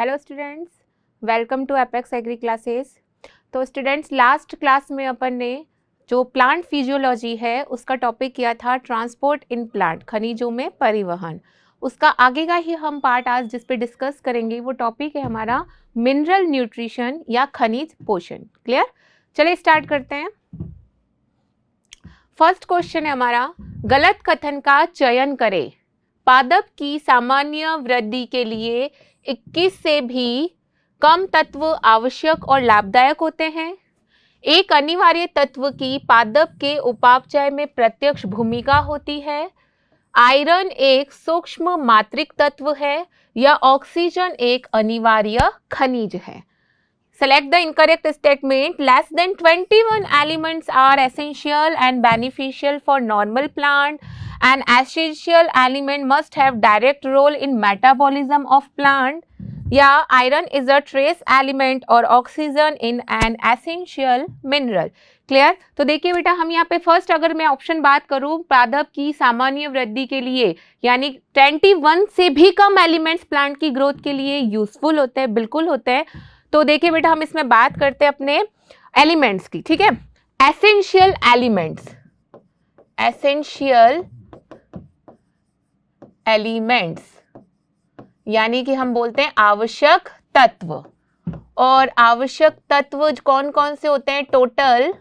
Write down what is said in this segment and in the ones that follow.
Hello students, welcome to Apex Agri Classes. तो students, last class में अपन ने जो प्लांट फिजियोलॉजी है उसका टॉपिक किया था ट्रांसपोर्ट इन प्लांट, खनिजों में परिवहन। उसका आगे का ही हम पार्ट आज जिस पे डिस्कस करेंगे वो टॉपिक है हमारा मिनरल न्यूट्रिशन या खनिज पोषण। क्लियर? चलिए स्टार्ट करते हैं। फर्स्ट क्वेश्चन है हमारा, गलत कथन का चयन करें। पादप की सामान्य वृद्धि के लिए 21 से भी कम तत्व आवश्यक और लाभदायक होते हैं। एक अनिवार्य तत्व की पादप के उपापचय में प्रत्यक्ष भूमिका होती है। आयरन एक सूक्ष्म मात्रिक तत्व है या ऑक्सीजन एक अनिवार्य खनिज है। Select the incorrect statement. Less than 21 elements are essential and beneficial for normal plant. An essential element must have direct role in metabolism of plant. Yeah, iron is a trace element or oxygen in an essential mineral. Clear? तो देखिए बेटा, हम यहाँ पे first अगर मैं option बात करूँ पादप की सामान्य वृद्धि के लिए, यानी 21 से भी कम एलिमेंट्स प्लांट की ग्रोथ के लिए यूजफुल होते हैं, बिल्कुल होते हैं। तो देखिए बेटा, हम इसमें बात करते हैं अपने एलिमेंट्स की, ठीक है। एसेंशियल एलिमेंट्स, एसेंशियल एलिमेंट्स यानी कि हम बोलते हैं आवश्यक तत्व। और आवश्यक तत्व कौन कौन से होते हैं? टोटल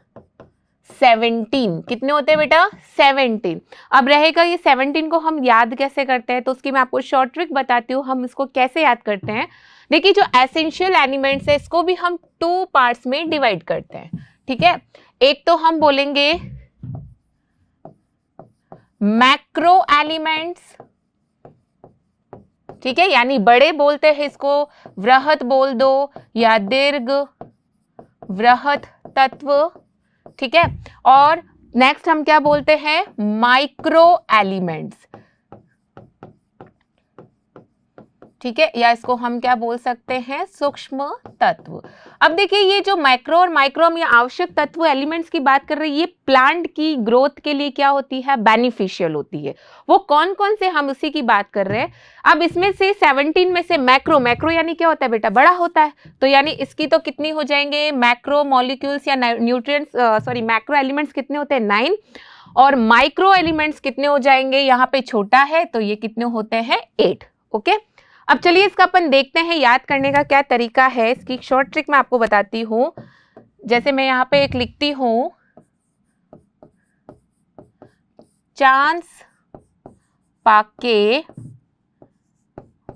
17। कितने होते हैं बेटा? 17। अब रहेगा ये 17 को हम याद कैसे करते हैं, तो उसकी मैं आपको शॉर्ट ट्रिक बताती हूँ, हम इसको कैसे याद करते हैं। देखिए, जो एसेंशियल एलिमेंट्स है इसको भी हम 2 पार्ट्स में डिवाइड करते हैं, ठीक है। एक तो हम बोलेंगे मैक्रो एलिमेंट्स, ठीक है, यानी बड़े बोलते हैं इसको, वृहत बोल दो या दीर्घ वृहत तत्व, ठीक है। और नेक्स्ट हम क्या बोलते हैं? माइक्रो एलिमेंट्स, ठीक है, या इसको हम क्या बोल सकते हैं? सूक्ष्म तत्व। अब देखिए, ये जो माइक्रो और माइक्रो या आवश्यक तत्व एलिमेंट्स की बात कर रही है, ये प्लांट की ग्रोथ के लिए क्या होती है? बेनिफिशियल होती है। वो कौन कौन से, हम उसी की बात कर रहे हैं। अब इसमें से 17 में से मैक्रो यानी क्या होता है बेटा? बड़ा होता है। तो यानी इसकी तो कितनी हो जाएंगे? मैक्रो मॉलिक्यूल्स या न्यूट्रिएंट्स, मैक्रो एलिमेंट्स कितने होते हैं? 9। और माइक्रो एलिमेंट्स कितने हो जाएंगे? यहाँ पे छोटा है तो ये कितने होते हैं? 8। ओके, अब चलिए इसका अपन देखते हैं याद करने का क्या तरीका है। इसकी शॉर्ट ट्रिक मैं आपको बताती हूं। जैसे मैं यहाँ पे एक लिखती हूं, चांस पाके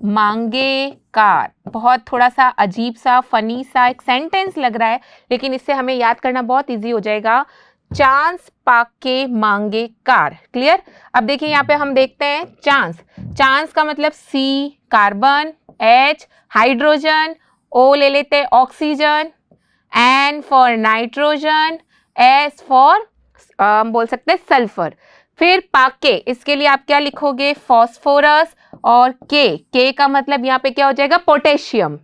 मांगे कार। बहुत थोड़ा सा अजीब सा, फनी सा एक सेंटेंस लग रहा है, लेकिन इससे हमें याद करना बहुत इजी हो जाएगा। चांस पाके मांगे कार। क्लियर? अब देखिए यहाँ पे हम देखते हैं चांस। चांस का मतलब C carbon, H hydrogen, O ले लेते हैं oxygen, N for nitrogen, S for बोल सकते हैं सल्फर। फिर पाके, इसके लिए आप क्या लिखोगे? फॉस्फोरस। और के का मतलब यहाँ पे क्या हो जाएगा? पोटेशियम।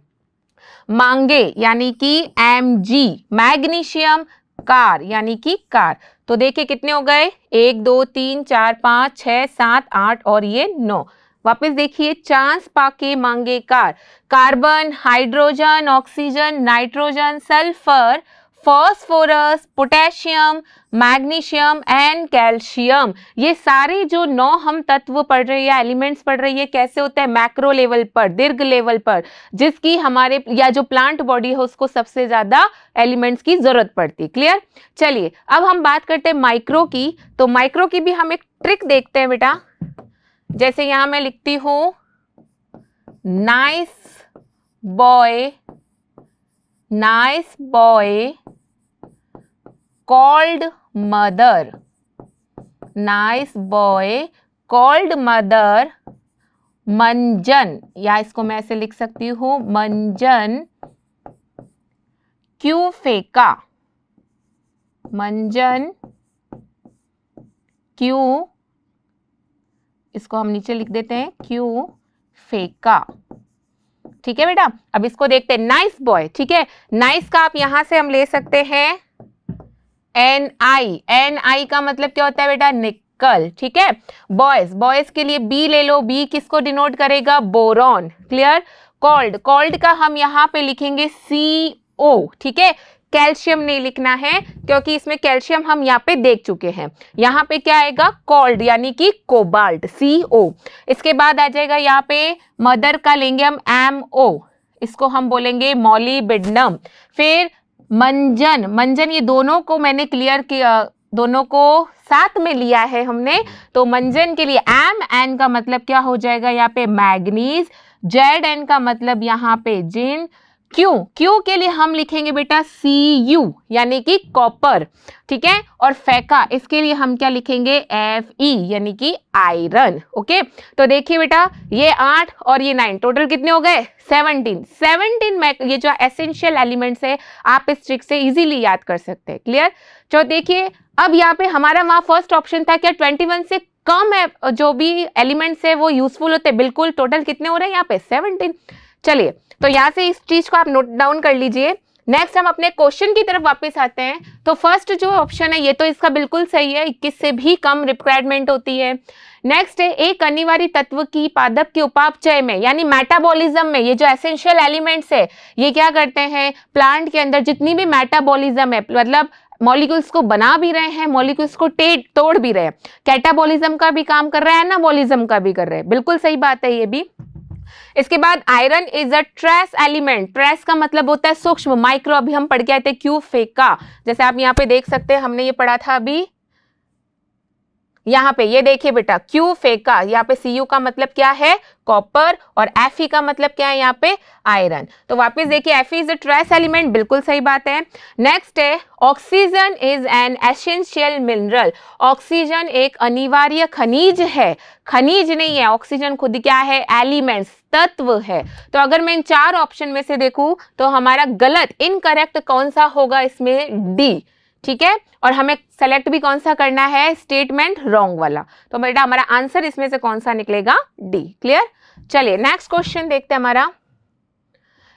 मांगे यानी कि Mg मैग्नीशियम। कार यानी कि कार। तो देखिए कितने हो गए? 1 2 3 4 5 6 7 8 और ये 9। वापस देखिए, चांस पाके मांगे car. Carbon, hydrogen, oxygen, nitrogen, sulphur, phosphorus, potassium, magnesium and calcium. ये सारे जो 9 हम तत्व पढ़ रहे हैं, एलिमेंट्स पढ़ रही है, कैसे होते हैं? मैक्रो लेवल पर, दीर्घ लेवल पर, जिसकी हमारे या जो प्लांट बॉडी है उसको सबसे ज्यादा एलिमेंट्स की जरूरत पड़ती है। क्लियर? चलिए अब हम बात करते हैं माइक्रो की। तो माइक्रो की भी हम एक ट्रिक देखते हैं बेटा। जैसे यहां मैं लिखती हूं, nice boy called mother. Nice boy called mother मंजन, या इसको मैं ऐसे लिख सकती हूं, मंजन क्यों फेंका। मंजन क्यों, इसको हम नीचे लिख देते हैं, क्यों फेंका। ठीक है बेटा, अब इसको देखते हैं। नाइस बॉय, ठीक है, नाइस का आप यहां से हम ले सकते हैं NI का मतलब क्या होता है बेटा? निकल। ठीक है, बॉयज के लिए B ले लो। B किसको डिनोट करेगा? बोरॉन। क्लियर? कॉल्ड, कॉल्ड का हम यहाँ पे लिखेंगे CO, ठीक है, कैल्शियम नहीं लिखना है क्योंकि इसमें कैल्शियम हम यहाँ पे देख चुके हैं। यहाँ पे क्या आएगा, कॉल्ड यानी कि कोबाल्ट, CO। इसके बाद आ जाएगा यहाँ पे मदर का लेंगे हम MO, इसको हम बोलेंगे मॉलिबिडनम। फिर मंजन, मंजन, ये दोनों को मैंने क्लियर किया, दोनों को साथ में लिया है हमने, तो मंजन के लिए MN का मतलब क्या हो जाएगा यहाँ पे मैग्नीज, ZN का मतलब यहाँ पे जिन, क्यू के लिए हम लिखेंगे बेटा CU यानी कि कॉपर, ठीक है, और फैका इसके लिए हम क्या लिखेंगे FE यानी कि आयरन। ओके, तो देखिए बेटा ये 8 और ये 9 टोटल कितने हो गए 17 में ये जो एसेंशियल एलिमेंट्स है आप इस ट्रिक से इजीली याद कर सकते हैं। क्लियर। तो देखिए अब यहाँ पे हमारा वहां फर्स्ट ऑप्शन था क्या 21 से कम है जो भी एलिमेंट्स है वो यूजफुल होते हैं, बिल्कुल टोटल कितने हो रहे हैं यहाँ पे 17। चलिए तो यहाँ से इस चीज को आप नोट डाउन कर लीजिए। नेक्स्ट हम अपने क्वेश्चन की तरफ वापस आते हैं। तो फर्स्ट जो ऑप्शन है ये तो इसका बिल्कुल सही है, 21 से भी कम रिक्वायरमेंट होती है। नेक्स्ट है एक अनिवार्य तत्व की पादप के उपापचय में यानी मेटाबॉलिज्म में, ये जो एसेंशियल एलिमेंट्स है ये क्या करते हैं प्लांट के अंदर जितनी भी मेटाबॉलिज्म है, मतलब मॉलिक्यूल्स को बना भी रहे हैं, मॉलिक्यूल्स को तोड़ भी रहे हैं, कैटाबॉलिज्म का भी काम कर रहा है, एनाबॉलिज्म का भी कर रहे हैं, बिल्कुल सही बात है ये भी। इसके बाद iron is a trace element, trace का मतलब होता है सूक्ष्म, माइक्रो, अभी हम पढ़ के आए थे क्यू फेका, जैसे आप यहाँ पे देख सकते हैं हमने ये पढ़ा था अभी यहाँ पे, ये देखिए बेटा क्यू फेका, यहाँ पे CU का मतलब क्या है कॉपर और Fe का मतलब क्या है यहाँ पे आयरन। तो वापस देखिए Fe is a trace element, बिल्कुल सही बात है। नेक्स्ट है oxygen is an essential mineral, oxygen एक अनिवार्य खनिज है, खनिज नहीं है, ऑक्सीजन खुद क्या है एलिमेंट्स, तत्व है। तो अगर मैं इन 4 ऑप्शन में से देखूं तो हमारा गलत इनकरेक्ट कौन सा होगा इसमें D, ठीक है, और हमें सेलेक्ट भी कौन सा करना है स्टेटमेंट रॉन्ग वाला। तो बेटा हमारा आंसर इसमें से कौन सा निकलेगा D। क्लियर। चलिए नेक्स्ट क्वेश्चन देखते हैं। हमारा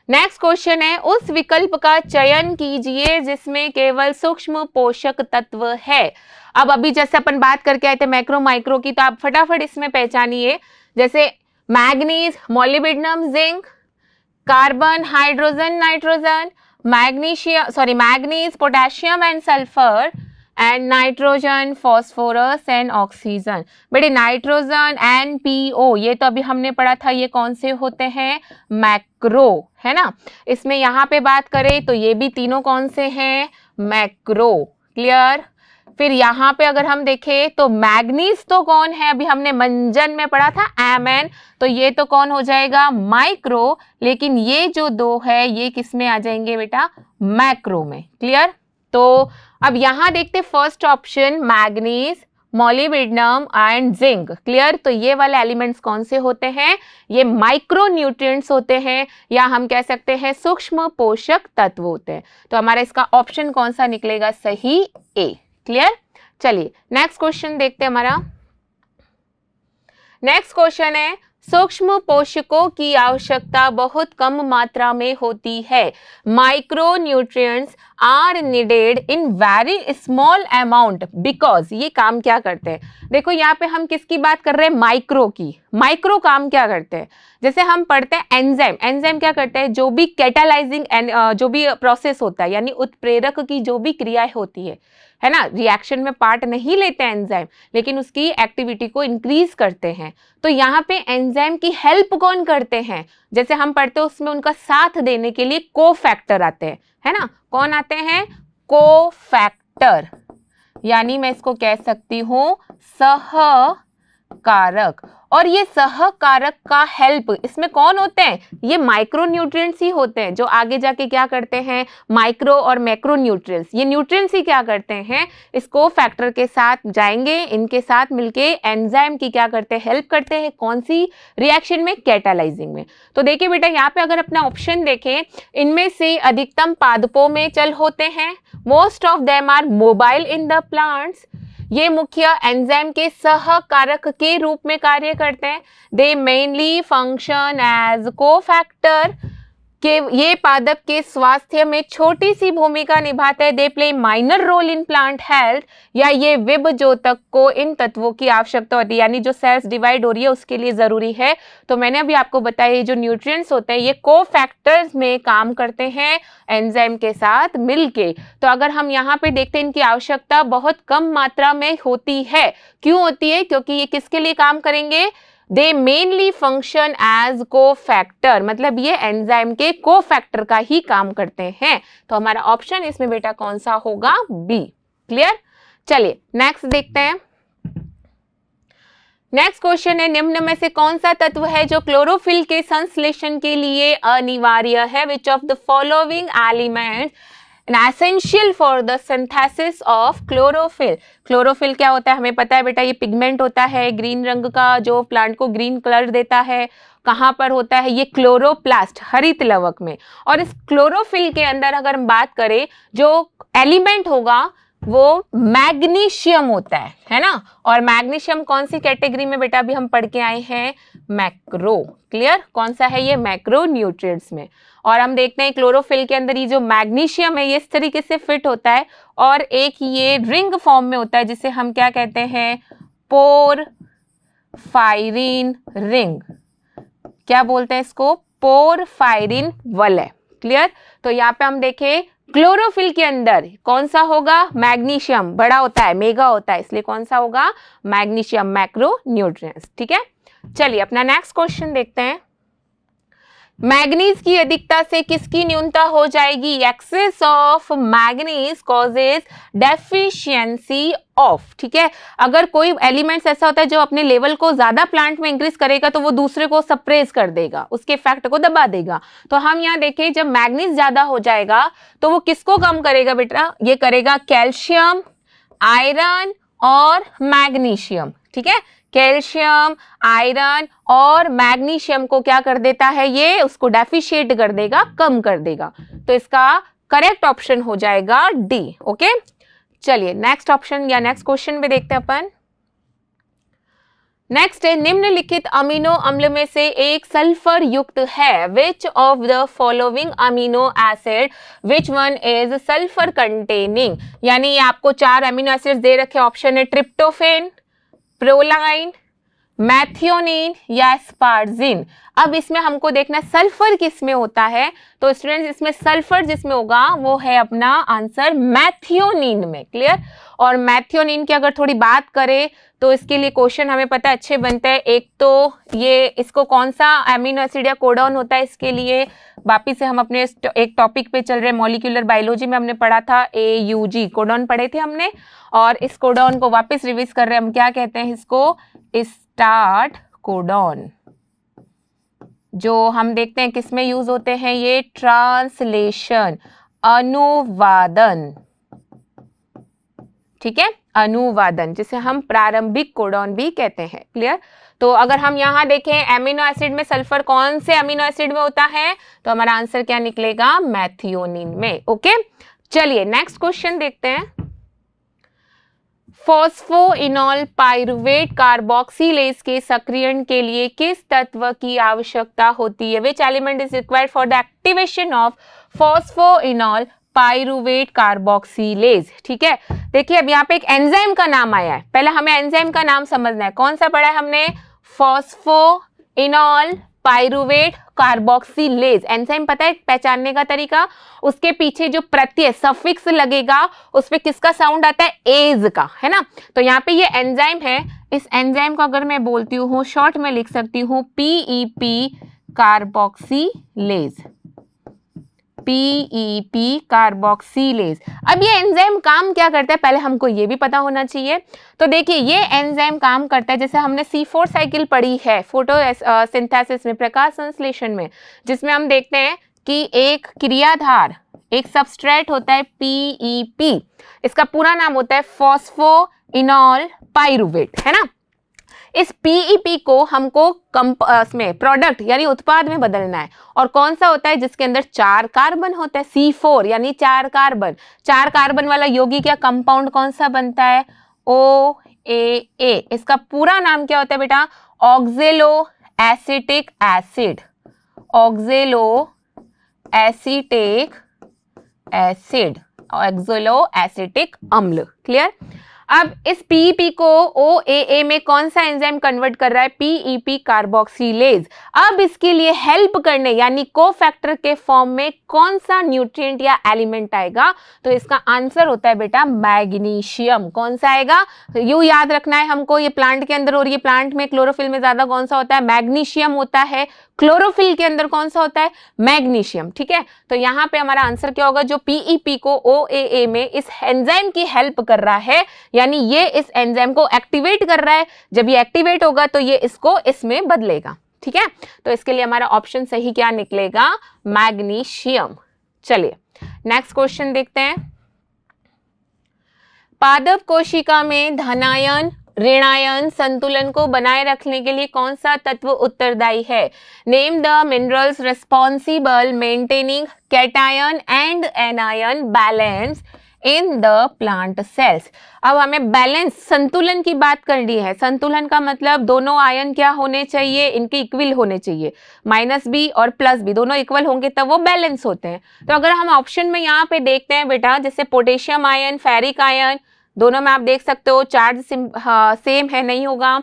नेक्स्ट क्वेश्चन है उस विकल्प का चयन कीजिए जिसमें केवल सूक्ष्म पोषक तत्व है। अब अभी जैसे अपन बात करके आए थे मैक्रो माइक्रो की, तो आप फटाफट इसमें पहचानिए, जैसे manganese, molybdenum, zinc, carbon, hydrogen, nitrogen, manganese, potassium and sulphur, and nitrogen, phosphorus and oxygen. बेटे नाइट्रोजन NPO ये तो अभी हमने पढ़ा था, ये कौन से होते हैं मैक्रो, है ना। इसमें यहाँ पे बात करें तो ये भी तीनों कौन से हैं मैक्रो। क्लियर। फिर यहाँ पे अगर हम देखें तो मैग्नीज तो कौन है, अभी हमने मंजन में पढ़ा था MN, तो ये तो कौन हो जाएगा माइक्रो, लेकिन ये जो 2 है ये किस में आ जाएंगे बेटा मैक्रो में। क्लियर। तो अब यहाँ देखते first option manganese, molybdenum and zinc. Clear. तो ये वाले एलिमेंट्स कौन से होते हैं, ये माइक्रो न्यूट्रिएंट्स होते हैं, या हम कह सकते हैं सूक्ष्म पोषक तत्व होते हैं। तो हमारा इसका ऑप्शन कौन सा निकलेगा सही A। क्लियर। चलिए नेक्स्ट क्वेश्चन देखते हैं। हमारा नेक्स्ट क्वेश्चन है सूक्ष्म पोषकों की आवश्यकता बहुत कम मात्रा में होती है, micro nutrients are needed in very small amount because, ये काम क्या करते हैं, देखो यहाँ पे हम किसकी बात कर रहे हैं माइक्रो की। माइक्रो काम क्या करते हैं, जैसे हम पढ़ते हैं एंजाइम, एंजाइम क्या करते हैं जो भी कैटालाइजिंग जो भी प्रोसेस होता है यानी उत्प्रेरक की जो भी क्रियाएं होती है ना, रिएक्शन में पार्ट नहीं लेते हैं एंजाइम, लेकिन उसकी एक्टिविटी को इंक्रीज करते हैं। तो यहाँ पे एंजाइम की हेल्प कौन करते हैं, जैसे हम पढ़ते हैं उसमें उनका साथ देने के लिए कोफैक्टर आते हैं, है ना। कौन आते हैं कोफैक्टर, यानी मैं इसको कह सकती हूँ सहकारक। और ये सहकारक का हेल्प इसमें कौन होते हैं, ये माइक्रो न्यूट्रिएंट्स ही होते हैं, जो आगे जाके क्या करते हैं माइक्रो और मैक्रो न्यूट्रिएंट्स, ये न्यूट्रिएंट्स ही क्या करते हैं इसको फैक्टर के साथ जाएंगे, इनके साथ मिलके एंजाइम की क्या करते हैं हेल्प करते हैं, कौन सी रिएक्शन में कैटालाइजिंग में। तो देखिए बेटा यहाँ पे अगर अपना ऑप्शन देखें, इनमें से अधिकतम पादपों में चल होते हैं, most of them are mobile in the plants, ये मुख्य एंजाइम के सहकारक के रूप में कार्य करते हैं, they mainly function as cofactor, कि ये पादप के स्वास्थ्य में छोटी सी भूमिका निभाते हैं, they play minor role in plant health, या ये विभजोतक को इन तत्वों की आवश्यकता होती है, यानी जो सेल्स डिवाइड हो रही है उसके लिए जरूरी है। तो मैंने अभी आपको बताया ये जो न्यूट्रिएंट्स होते हैं ये कोफैक्टर्स में काम करते हैं एंजाइम के साथ मिलके। तो अगर हम यहाँ पे देखते हैं इनकी आवश्यकता बहुत कम मात्रा में होती है। क्यों होती है? क्योंकि ये किसके लिए काम करेंगे? They mainly function as cofactor, मतलब ये एंजाइम के कोफैक्टर का ही काम करते हैं। तो हमारा ऑप्शन इसमें बेटा कौन सा होगा? बी। क्लियर? चलिए नेक्स्ट देखते हैं। नेक्स्ट क्वेश्चन है, निम्न में से कौन सा तत्व है जो क्लोरोफिल के संश्लेषण के लिए अनिवार्य है? Which of the following elements essential for the synthesis of chlorophyll? Chlorophyll क्या होता है हमें पता है बेटा, ये पिगमेंट होता है ग्रीन रंग का जो प्लांट को ग्रीन कलर देता है। कहाँ पर होता है ये? क्लोरोप्लास्ट, हरित लवक में। और इस क्लोरोफिल के अंदर अगर हम बात करें जो एलिमेंट होगा वो मैग्नीशियम होता है ना। और मैग्नीशियम कौन सी कैटेगरी में बेटा? अभी हम पढ़ के आए हैं मैक्रो। क्लियर? कौन सा है ये? मैक्रो न्यूट्रिएंट्स में। और हम देखते हैं क्लोरोफिल के अंदर ये जो मैग्नीशियम है ये इस तरीके से फिट होता है और एक ये रिंग फॉर्म में होता है जिसे हम क्या कहते हैं? Porphyrin ring. क्या बोलते हैं इसको? पोरफायरिन वलय। क्लियर? तो यहाँ पे हम देखें क्लोरोफिल के अंदर कौन सा होगा? मैग्नीशियम बड़ा होता है, मेगा होता है, इसलिए कौन सा होगा? Magnesium, macro nutrients. ठीक है, चलिए अपना नेक्स्ट क्वेश्चन देखते हैं। मैग्नीज की अधिकता से किसकी न्यूनता हो जाएगी? Excess of manganese causes deficiency of. ठीक है, अगर कोई एलिमेंट्स ऐसा होता है जो अपने लेवल को ज्यादा प्लांट में इंक्रीज करेगा तो वो दूसरे को सप्रेस कर देगा, उसके इफेक्ट को दबा देगा। तो हम यहाँ देखें जब मैग्नीज ज्यादा हो जाएगा तो वो किसको कम करेगा बेटा? ये करेगा कैल्शियम, आयरन और मैग्नीशियम। ठीक है, कैल्शियम, आयरन और मैग्नीशियम को क्या कर देता है? ये उसको डेफिशिएट कर देगा, कम कर देगा। तो इसका करेक्ट ऑप्शन हो जाएगा डी। ओके, चलिए नेक्स्ट ऑप्शन या नेक्स्ट क्वेश्चन में देखते हैं अपन। नेक्स्ट है, निम्नलिखित अमीनो अम्ल में से एक सल्फर युक्त है। Which of the following amino acid which one is sulphur containing? यानी ये आपको 4 अमीनो एसिड दे रखे, ऑप्शन है ट्रिप्टोफेन, प्रोलाइन, मैथियोनिन या स्पार्जिन। अब इसमें हमको देखना सल्फर किस में होता है। तो स्टूडेंट्स इसमें सल्फर जिसमें होगा वो है अपना आंसर मैथियोनिन में। क्लियर? और मैथियोनिन की अगर थोड़ी बात करें तो इसके लिए क्वेश्चन हमें पता है अच्छे बनते हैं। एक तो ये इसको कौन सा एमिनो एसिड या कोडॉन होता है, इसके लिए वापिस से हम अपने एक टॉपिक पे चल रहे हैं, मॉलिक्यूलर बायोलॉजी में हमने पढ़ा था AUG कोडॉन पढ़े थे हमने, और इस कोडॉन को वापस रिवीज कर रहे हैं। हम क्या कहते हैं इसको? स्टार्ट कोडॉन, जो हम देखते हैं किस में यूज होते हैं ये? ट्रांसलेशन, अनुवादन। ठीक है, अनुवादन, जिसे हम प्रारंभिक कोडॉन भी कहते हैं। क्लियर? तो अगर हम यहाँ देखें एमिनो एसिड में सल्फर कौन से अमीनो एसिड में होता है तो हमारा आंसर क्या निकलेगा? मैथियोनिन में। ओके, चलिए नेक्स्ट क्वेश्चन देखते हैं। फॉस्फोइनॉल पाइरुवेट कार्बोक्सिलेज के सक्रियण के लिए किस तत्व की आवश्यकता होती है? Which element is required for the activation of phosphoenol pyruvate carboxylase? ठीक है, देखिए अब यहाँ पे एक एंजाइम का नाम आया है, पहले हमें एंजाइम का नाम समझना है। कौन सा पढ़ा है हमने? Phosphoenol pyruvate carboxylase. एंजाइम पता है पहचानने का तरीका? उसके पीछे जो प्रत्यय सफिक्स लगेगा उस पे किसका साउंड आता है? एज का, है ना। तो यहाँ पे ये एंजाइम है, इस एंजाइम को अगर मैं बोलती हूँ शॉर्ट में लिख सकती हूँ PEP कार्बोक्सिलेज, PEP कार्बोक्सिलेज। अब ये एंजाइम काम क्या करता है पहले हमको ये भी पता होना चाहिए। तो देखिए ये एंजाइम काम करता है, जैसे हमने C4 साइकिल पढ़ी है फोटो सिंथेसिस में, प्रकाश संश्लेषण में, जिसमें हम देखते हैं कि एक क्रियाधार, एक सबस्ट्रेट होता है PEP, इसका पूरा नाम होता है फॉस्फोइनॉल पाइरुवेट, है ना। इस PEP को हमको में प्रोडक्ट यानी उत्पाद में बदलना है। और कौन सा होता है? जिसके अंदर 4 कार्बन होता है, C4 यानी 4 कार्बन। 4 कार्बन वाला यौगिक या कंपाउंड कौन सा बनता है? OAA। इसका पूरा नाम क्या होता है बेटा? ऑक्जेलो acetic acid, ऑक्जेलो acetic acid, oxalo acetic अम्ल। क्लियर। अब इस पीईपी को ओएए में कौन सा एंजाइम कन्वर्ट कर रहा है? PEP carboxylase. अब इसके लिए हेल्प करने यानी कोफैक्टर के फॉर्म में कौन सा न्यूट्रिएंट या एलिमेंट आएगा? तो इसका आंसर होता है बेटा मैग्नीशियम। कौन सा आएगा? यू याद रखना है हमको, ये प्लांट के अंदर, और ये प्लांट में क्लोरोफिल में ज्यादा कौन सा होता है? मैग्नीशियम होता है। क्लोरोफिल के अंदर कौन सा होता है? मैग्नीशियम। ठीक है, तो यहाँ पे हमारा आंसर क्या होगा? जो पीईपी को ओएए में इस एंजाइम की हेल्प कर रहा है, यानी ये इस एंजाइम को एक्टिवेट कर रहा है, जब ये एक्टिवेट होगा तो ये इसको इसमें बदलेगा। ठीक है, तो इसके लिए हमारा ऑप्शन सही क्या निकलेगा? मैग्नीशियम। चलिए नेक्स्ट क्वेश्चन देखते हैं। पादप कोशिका में धनायन ऋणायन संतुलन को बनाए रखने के लिए कौन सा तत्व उत्तरदायी है? Name the minerals responsible maintaining cation and anion balance in the plant cells. अब हमें बैलेंस, संतुलन की बात करनी है। संतुलन का मतलब दोनों आयन क्या होने चाहिए? इनके इक्वल होने चाहिए। -B और +B दोनों इक्वल होंगे तब वो बैलेंस होते हैं। तो अगर हम ऑप्शन में यहाँ पे देखते हैं बेटा, जैसे पोटेशियम आयन, फेरिक आयन, दोनों में आप देख सकते हो चार्ज सेम है, नहीं होगा।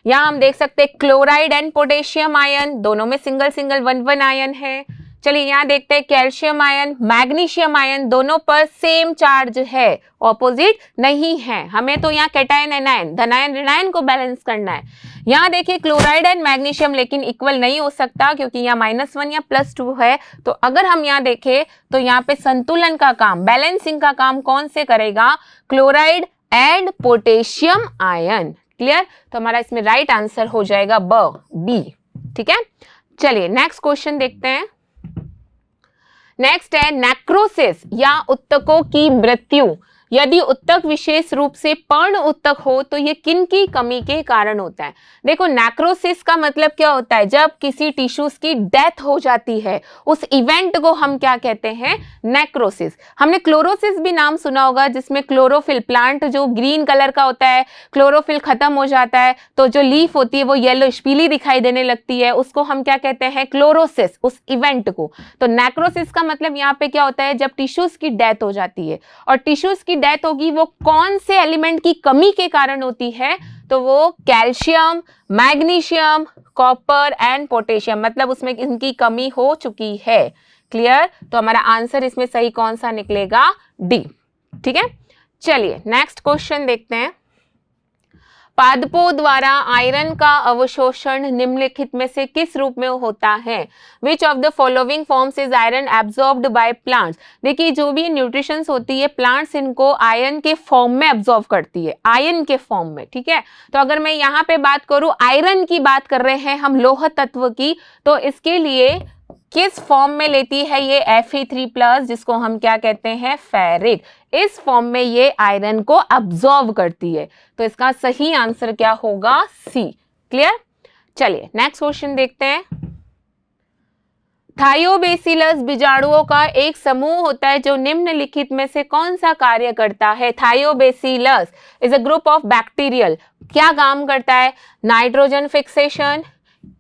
यहाँ हम देख सकते हैं क्लोराइड एंड पोटेशियम आयन, दोनों में सिंगल सिंगल 1 आयन है। चलिए यहाँ देखते हैं कैल्शियम आयन, मैग्नीशियम आयन, दोनों पर सेम चार्ज है, ऑपोजिट नहीं है। हमें तो यहाँ कैटायन एनायन, धनायन ऋणायन को बैलेंस करना है। यहाँ देखिए क्लोराइड एंड मैग्नीशियम लेकिन इक्वल नहीं हो सकता क्योंकि यहाँ -1 या +2 है। तो अगर हम यहाँ देखें तो यहाँ पे संतुलन का काम, बैलेंसिंग का काम कौन से करेगा? Chloride and potassium ion. Clear, तो हमारा इसमें राइट आंसर हो जाएगा B। ठीक है, चलिए नेक्स्ट क्वेश्चन देखते हैं। नेक्स्ट है नेक्रोसिस या उत्तकों की मृत्यु। यदि उत्तक विशेष रूप से पर्ण उत्तक हो तो ये किन की कमी के कारण होता है? देखो नेक्रोसिस का मतलब क्या होता है? जब किसी टिश्यूज की डेथ हो जाती है, उस इवेंट को हम क्या कहते हैं? नेक्रोसिस। हमने क्लोरोसिस भी नाम सुना होगा, जिसमें क्लोरोफिल, प्लांट जो ग्रीन कलर का होता है, क्लोरोफिल खत्म हो जाता है तो जो लीफ होती है वो येलोइश पीली दिखाई देने लगती है, उसको हम क्या कहते हैं? क्लोरोसिस, उस इवेंट को। तो नेक्रोसिस का मतलब यहाँ पे क्या होता है? जब टिश्यूज की डेथ हो जाती है, और टिश्यूज की डेथ होगी वो कौन से एलिमेंट की कमी के कारण होती है? तो वो calcium, magnesium, copper and potassium, मतलब उसमें इनकी कमी हो चुकी है। क्लियर, तो हमारा आंसर इसमें सही कौन सा निकलेगा? D। ठीक है, चलिए नेक्स्ट क्वेश्चन देखते हैं। पादपों द्वारा आयरन का अवशोषण निम्नलिखित में से किस रूप में होता है? Which of the following forms is iron absorbed by plants? देखिए जो भी न्यूट्रिशंस होती है, प्लांट्स इनको आयरन के फॉर्म में एब्जॉर्ब करती है, आयरन के फॉर्म में। ठीक है, तो अगर मैं यहाँ पे बात करूं, आयरन की बात कर रहे हैं हम, लौह तत्व की, तो इसके लिए किस फॉर्म में लेती है ये? Fe3+, जिसको हम क्या कहते हैं? फेरिक। इस फॉर्म में ये आयरन को अब्सॉर्ब करती है। तो इसका सही आंसर क्या होगा? C। क्लियर, चलिए नेक्स्ट क्वेश्चन देखते हैं। थायोबेसिलस बीजाणुओं का एक समूह होता है जो निम्नलिखित में से कौन सा कार्य करता है? Thiobacillus is a group of bacterial, क्या काम करता है? Nitrogen fixation,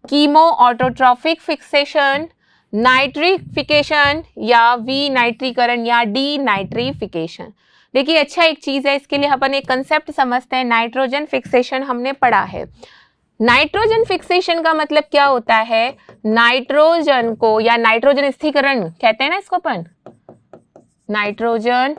chemo autotrophic fixation, nitrification, या विनाइट्रीकरण, या डीनाइट्रिफिकेशन। देखिए अच्छा एक चीज है, इसके लिए अपन एक कंसेप्ट समझते हैं। नाइट्रोजन फिक्सेशन हमने पढ़ा है। नाइट्रोजन फिक्सेशन का मतलब क्या होता है? नाइट्रोजन को, या नाइट्रोजन स्थिरीकरण कहते हैं ना इसको अपन, नाइट्रोजन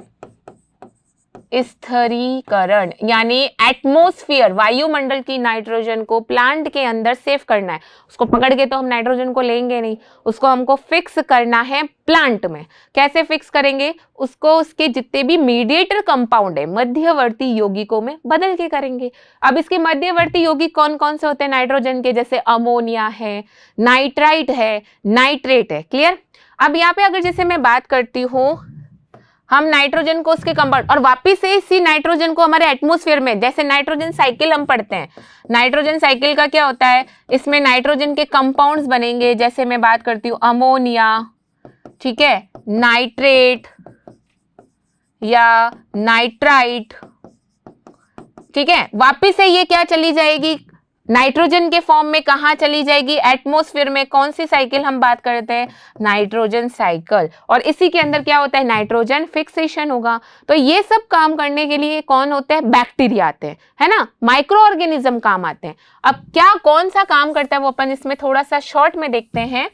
स्थिरीकरण, यानी एटमॉस्फेयर, वायुमंडल की नाइट्रोजन को प्लांट के अंदर सेव करना है। उसको पकड़ के तो हम नाइट्रोजन को लेंगे नहीं, उसको हमको फिक्स करना है प्लांट में। कैसे फिक्स करेंगे? उसको उसके जितने भी मीडिएटर कंपाउंड है, मध्यवर्ती यौगिकों में बदल के करेंगे। अब इसके मध्यवर्ती यौगिक कौन कौन से होते हैं नाइट्रोजन के? जैसे अमोनिया है, नाइट्राइट है, नाइट्रेट है। क्लियर, अब यहाँ पे अगर जैसे मैं बात करती हूँ, हम नाइट्रोजन को उसके कंपाउंड, और वापिस से इसी नाइट्रोजन को हमारे एटमॉस्फेयर में, जैसे नाइट्रोजन साइकिल हम पढ़ते हैं, नाइट्रोजन साइकिल का क्या होता है? इसमें नाइट्रोजन के कंपाउंड्स बनेंगे। जैसे मैं बात करती हूँ अमोनिया, ठीक है, नाइट्रेट या नाइट्राइट, ठीक है, वापिस से ये क्या चली जाएगी? नाइट्रोजन के फॉर्म में कहाँ चली जाएगी, एटमॉस्फेयर में। कौन सी साइकिल हम बात करते हैं, नाइट्रोजन साइकिल, और इसी के अंदर क्या होता है, नाइट्रोजन फिक्सेशन होगा। तो ये सब काम करने के लिए कौन होते हैं, बैक्टीरिया आते हैं, है ना, माइक्रो ऑर्गेनिज्म काम आते हैं। अब क्या कौन सा काम करता है वो अपन इसमें थोड़ा सा शॉर्ट में देखते हैं।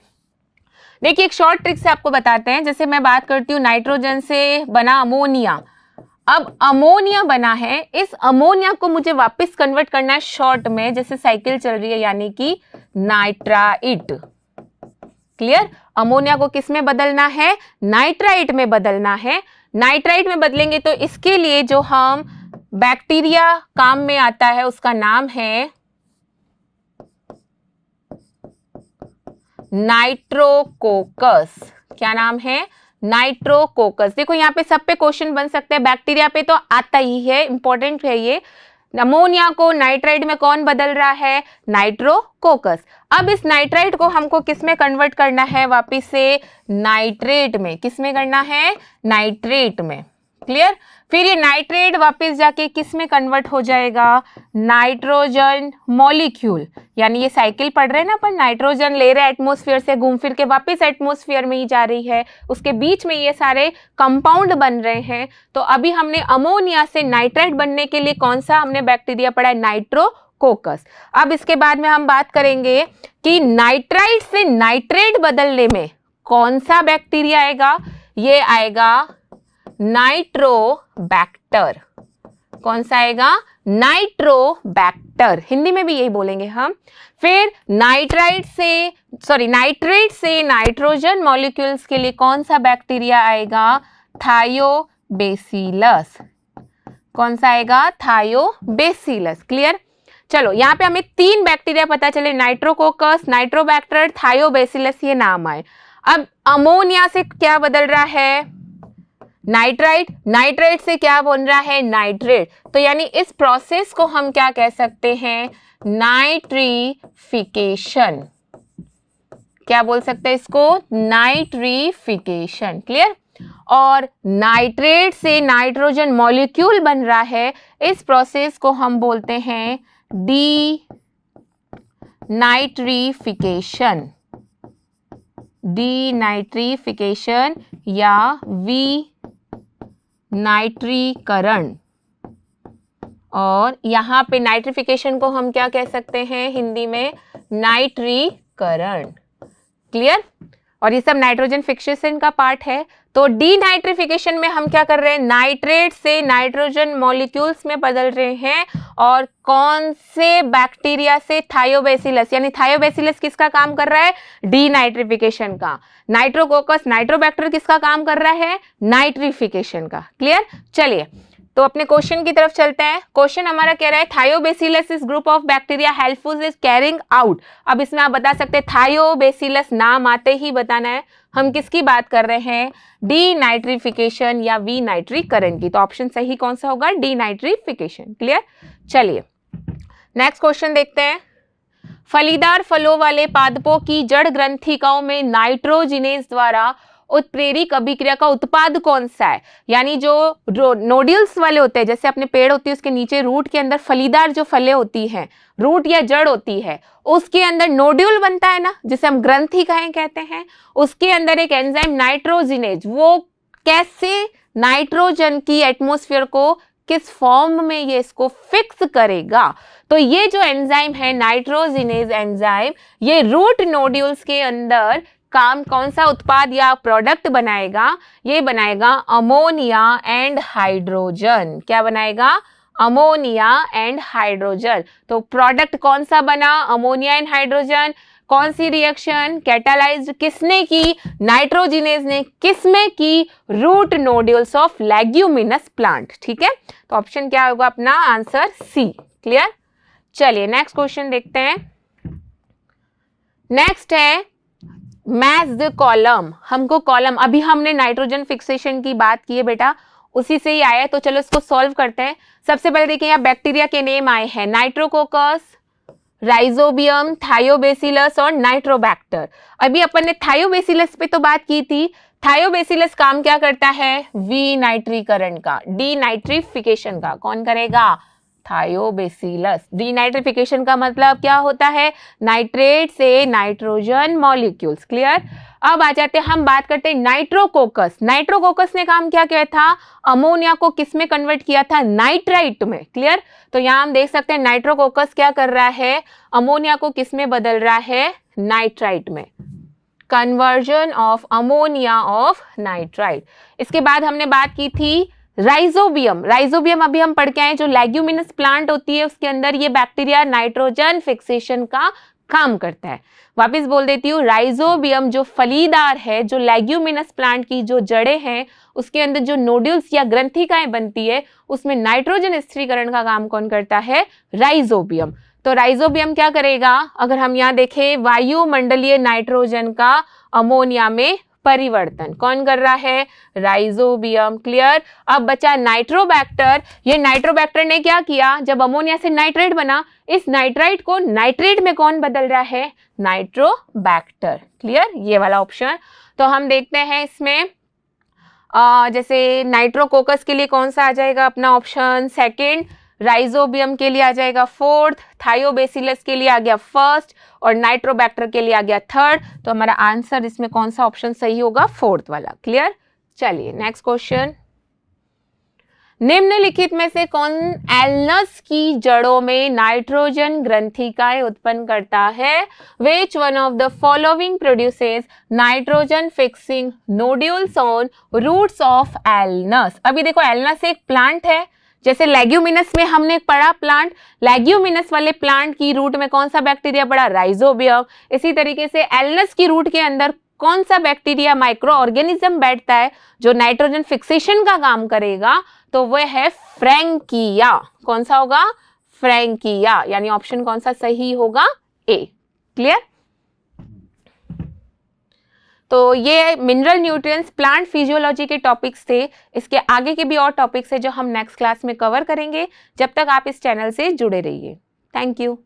देखिए एक शॉर्ट ट्रिक से आपको बताते हैं। जैसे मैं बात करती हूँ नाइट्रोजन से बना अमोनिया, अब अमोनिया बना है, इस अमोनिया को मुझे वापस कन्वर्ट करना है शॉर्ट में, जैसे साइकिल चल रही है, यानी कि नाइट्राइट। क्लियर, अमोनिया को किस में बदलना है, नाइट्राइट में बदलना है। नाइट्राइट में बदलेंगे तो इसके लिए जो हम बैक्टीरिया काम में आता है उसका नाम है नाइट्रोकोकस। क्या नाम है, नाइट्रोकोकस। देखो यहाँ पे सब पे क्वेश्चन बन सकते हैं, बैक्टीरिया पे तो आता ही है, इंपॉर्टेंट है ये। अमोनिया को नाइट्राइट में कौन बदल रहा है, नाइट्रोकोकस। अब इस नाइट्राइट को हमको किस में कन्वर्ट करना है, वापिस से नाइट्रेट में। किस में करना है, नाइट्रेट में। क्लियर, फिर ये नाइट्रेट वापस जाके किस में कन्वर्ट हो जाएगा, नाइट्रोजन मॉलिक्यूल। यानी ये साइकिल पढ़ रहे हैं ना अपन, नाइट्रोजन ले रहे हैं एटमॉस्फेयर से, घूम फिर के वापस एटमॉस्फेयर में ही जा रही है, उसके बीच में ये सारे कंपाउंड बन रहे हैं। तो अभी हमने अमोनिया से नाइट्राइट बनने के लिए कौन सा हमने बैक्टीरिया पढ़ा है, नाइट्रोकोकस। अब इसके बाद में हम बात करेंगे कि नाइट्राइट से नाइट्रेट बदलने में कौन सा बैक्टीरिया आएगा, ये आएगा नाइट्रोबैक्टर। कौन सा आएगा, नाइट्रोबैक्टर, हिंदी में भी यही बोलेंगे हम। फिर नाइट्रेट से नाइट्रोजन मॉलिक्यूल्स के लिए कौन सा बैक्टीरिया आएगा, थायोबैसिलस। कौन सा आएगा, थायोबैसिलस। क्लियर, चलो यहाँ पे हमें 3 बैक्टीरिया पता चले, नाइट्रोकोकस, नाइट्रोबैक्टर, थायोबैसिलस, ये नाम आए। अब अमोनिया से क्या बदल रहा है, नाइट्राइट, नाइट्राइट से क्या बन रहा है, नाइट्रेट। तो यानी इस प्रोसेस को हम क्या कह सकते हैं, नाइट्रीफिकेशन। क्या बोल सकते हैं इसको, नाइट्रीफिकेशन। क्लियर, और नाइट्रेट से नाइट्रोजन मॉलिक्यूल बन रहा है, इस प्रोसेस को हम बोलते हैं डीनाइट्रीफिकेशन। डीनाइट्रीफिकेशन या नाइट्रीकरण। और यहाँ पे नाइट्रिफिकेशन को हम क्या कह सकते हैं हिंदी में, नाइट्रीकरण। क्लियर, और ये सब नाइट्रोजन फिक्सेशन का पार्ट है। तो डीनाइट्रिफिकेशन में हम क्या कर रहे हैं, नाइट्रेट से नाइट्रोजन मॉलिक्यूल्स में बदल रहे हैं। और कौन से बैक्टीरिया से, थायोबैसिलस। यानी थायोबैसिलस किसका काम कर रहा है, डीनाइट्रिफिकेशन का। नाइट्रोकोकस, नाइट्रोबैक्टर किसका काम कर रहा है, नाइट्रिफिकेशन का। क्लियर, चलिए तो अपने क्वेश्चन की तरफ चलते हैं। क्वेश्चन हमारा कह रहा है Thiobacillus is group of bacteria helpful is carrying out. अब इसमें आप बता सकते हैं थायोबैसिलस, नाम आते ही बताना है हम किसकी बात कर रहे हैं, डीनाइट्रिफिकेशन या विनाइट्रीकरण की। तो ऑप्शन सही कौन सा होगा, डीनाइट्रिफिकेशन। क्लियर, चलिए नेक्स्ट क्वेश्चन देखते हैं। फलीदार फलों वाले पादपों की जड़ ग्रंथिकाओं में नाइट्रोजिनेज द्वारा उत्प्रेरक अभिक्रिया का उत्पाद कौन सा है। यानी जो नोड्यूल्स वाले होते हैं, जैसे अपने पेड़ होती है उसके नीचे रूट के अंदर फलीदार जो फलें होती हैं, रूट या जड़ होती है, उसके अंदर नोड्यूल बनता है ना, जिसे हम ग्रंथिकाएं कहते हैं। उसके अंदर एक एंजाइम नाइट्रोजिनेज, वो कैसे नाइट्रोजन की एटमॉस्फेयर को किस फॉर्म में ये इसको फिक्स करेगा। तो ये जो एंजाइम है नाइट्रोजिनेज एंजाइम, ये रूट नोड्यूल्स के अंदर काम कौन सा उत्पाद या प्रोडक्ट बनाएगा, ये बनाएगा अमोनिया एंड हाइड्रोजन। क्या बनाएगा, अमोनिया एंड हाइड्रोजन। तो प्रोडक्ट कौन सा बना, अमोनिया एंड हाइड्रोजन। कौन सी रिएक्शन कैटालाइज्ड किसने की, नाइट्रोजिनेज ने। किसमें की, root nodules of leguminous plant. ठीक है, तो ऑप्शन क्या होगा अपना आंसर सी। क्लियर, चलिए नेक्स्ट क्वेश्चन देखते हैं। नेक्स्ट है मैच द कॉलम। हमको कॉलम, अभी हमने नाइट्रोजन फिक्सेशन की बात की है बेटा, उसी से ही आया है। तो चलो इसको सॉल्व करते हैं। सबसे पहले देखिए यहाँ बैक्टीरिया के नेम आए हैं, नाइट्रोकोकस, राइजोबियम, थायोबैसिलस और नाइट्रोबैक्टर। अभी अपन ने थायोबैसिलस पे तो बात की थी। थायोबैसिलस काम क्या करता है, विनाइट्रीकरण का, डीनाइट्रिफिकेशन का। कौन करेगा, थायोबैसिलस। डीनाइट्रिफिकेशन का मतलब क्या होता है? नाइट्रेट से नाइट्रोजन मॉलिक्यूल्स। क्लियर। अब आ जाते हैं, हम बात करते हैं नाइट्रोकोकस। नाइट्रोकोकस ने काम क्या किया था? अमोनिया को किस में कन्वर्ट किया था? नाइट्राइट में। क्लियर। तो यहाँ हम देख सकते हैं नाइट्रोकोकस क्या कर रहा है? अमोनिया को किस में बदल रहा है? नाइट्राइट में। Conversion of ammonia of nitrite. इसके बाद हमने बात की थी राइजोबियम। राइजोबियम अभी हम पढ़ के आए, जो लेग्यूमिनस प्लांट होती है उसके अंदर ये बैक्टीरिया नाइट्रोजन फिक्सेशन का काम करता है। वापस बोल देती हूँ, राइजोबियम जो फलीदार है, जो लेग्यूमिनस प्लांट की जो जड़ें हैं उसके अंदर जो नोड्यूल्स या ग्रंथिकाएं बनती है उसमें नाइट्रोजन स्थिरीकरण का काम कौन करता है? राइजोबियम। तो राइजोबियम क्या करेगा? अगर हम यहाँ देखें, वायुमंडलीय नाइट्रोजन का अमोनिया में परिवर्तन कौन कर रहा है? राइजोबियम। क्लियर। अब बचा नाइट्रोबैक्टर। ये नाइट्रोबैक्टर ने क्या किया? जब अमोनिया से नाइट्रेट बना, इस नाइट्राइट को नाइट्रेट में कौन बदल रहा है? नाइट्रोबैक्टर। क्लियर, ये वाला ऑप्शन। तो हम देखते हैं इसमें जैसे नाइट्रोकोकस के लिए कौन सा आ जाएगा अपना ऑप्शन? सेकेंड। राइजोबियम के लिए आ जाएगा फोर्थ, थायोबैसिलस के लिए आ गया फर्स्ट और नाइट्रोबैक्टर के लिए आ गया थर्ड। तो हमारा आंसर इसमें कौन सा ऑप्शन सही होगा? फोर्थ वाला। क्लियर। चलिए नेक्स्ट क्वेश्चन। निम्नलिखित में से कौन एल्नस की जड़ों में नाइट्रोजन ग्रंथिकाएं उत्पन्न करता है? Which one of the following produces nitrogen fixing nodules on roots of Alnus? अभी देखो, एल्नस एक प्लांट है, जैसे लेग्यूमिनस में हमने पढ़ा प्लांट, लेग्यूमिनस वाले प्लांट की रूट में कौन सा बैक्टीरिया पड़ा? राइजोबियम। इसी तरीके से एल्नस की रूट के अंदर कौन सा बैक्टीरिया, माइक्रो ऑर्गेनिज्म बैठता है जो नाइट्रोजन फिक्सेशन का काम करेगा? तो वह है फ्रैंकिया। कौन सा होगा? फ्रैंकिया। यानी ऑप्शन कौन सा सही होगा? ए। क्लियर। तो ये मिनरल न्यूट्रिएंट्स, प्लांट फिजियोलॉजी के टॉपिक्स थे। इसके आगे के भी और टॉपिक्स है जो हम नेक्स्ट क्लास में कवर करेंगे। जब तक आप इस चैनल से जुड़े रहिए। Thank you.